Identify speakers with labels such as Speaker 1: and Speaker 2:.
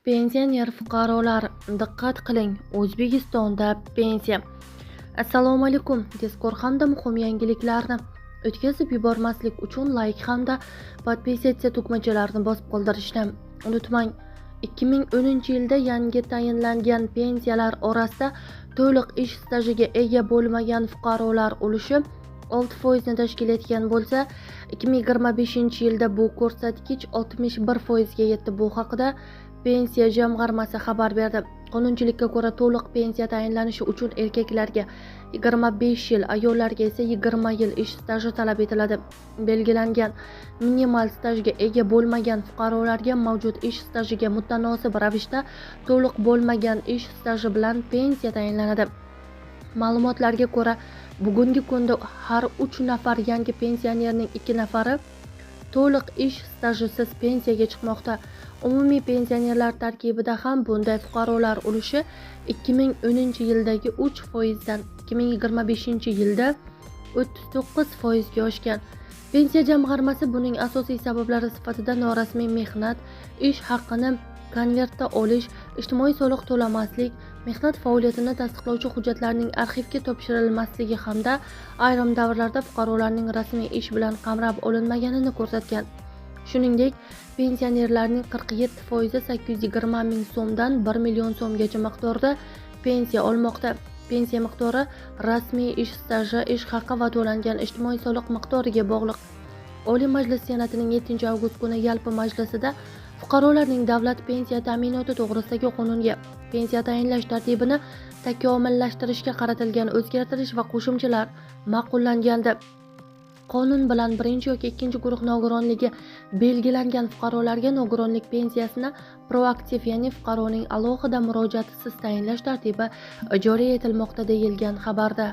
Speaker 1: Pensioner fuqarolar, diqqat qiling, O'zbekistonda pensiya. Assalomu alaykum. Tezkor hamda muhim yangiliklarni o'tkazib yubormaslik uchun like hamda podpisatsiya tugmachalarini bosib qoldirishni unutmang. 2010-yilda yangi tayinlangan pensiyalar orasida to'liq ish stajiga ega bo'lmagan fuqarolar ulushi 6% tashkil etgan bo'lsa, 2025-yilda bu ko'rsatkich 61% ga yetdi. Bu haqida Pensiya jamg'armasi xabar berdi. Qonunchilikka ko'ra to'liq pensiya tayinlanishi uchun erkaklarga 25 yil, ayollarga esa 20 yil ish staji talab etiladi. Belgilangan minimal stajga ega bo'lmagan fuqarolarga mavjud ish stajiga mutanosib ravishda to'liq bo'lmagan ish staji bilan pensiya tayinlanadi. Ma'lumotlarga ko'ra, bugungi kunda har 3 nafar yangi pensionerning 2 nafari to'liq ish stajisiz pensiyaga chiqmoqda. Umumiy pensionerlar tarkibida ham bunday fuqarolar ulushi 2010-yildagi 3% dan 2025-yilda 39% ga oshgan. Pensiya jamg'armasi buning asosiy sabablari sifatida norasmiy mehnat, ish haqini konvertda olish, ijtimoiy soliq to'lamaslik, mehnat faoliyatini tasdiqlovchi hujjatlarning arxivga topshirilmasligi hamda ayrim davrlarda fuqarolarning rasmiy ish bilan qamrab olinmaganini ko'rsatgan. Shuningdek, pensionerlarning 47% 820 ming so'mdan 1 million so'mgacha miqdorda pensiya olmoqda. Pensiya miqdori rasmiy ish staji, ish haqi va to'langan ijtimoiy soliq miqdoriga bog'liq. Oliy Majlis Senatining 7-avgust kuni yalpi majlisida fuqarolarning davlat pensiya ta'minoti to'g'risidagi qonunga pensiya tayinlash tartibini takomillashtirishga qaratilgan o'zgartirish va qo'shimchalar ma'qullangandi. Qonun bilan birinchi yoki ikkinchi guruh nogironligi belgilangan fuqarolarga nogironlik pensiyasini proaktiv, ya'ni fuqaroning alohida murojaatisiz tayinlash tartibi joriy etilmoqda, deyilgan xabarda.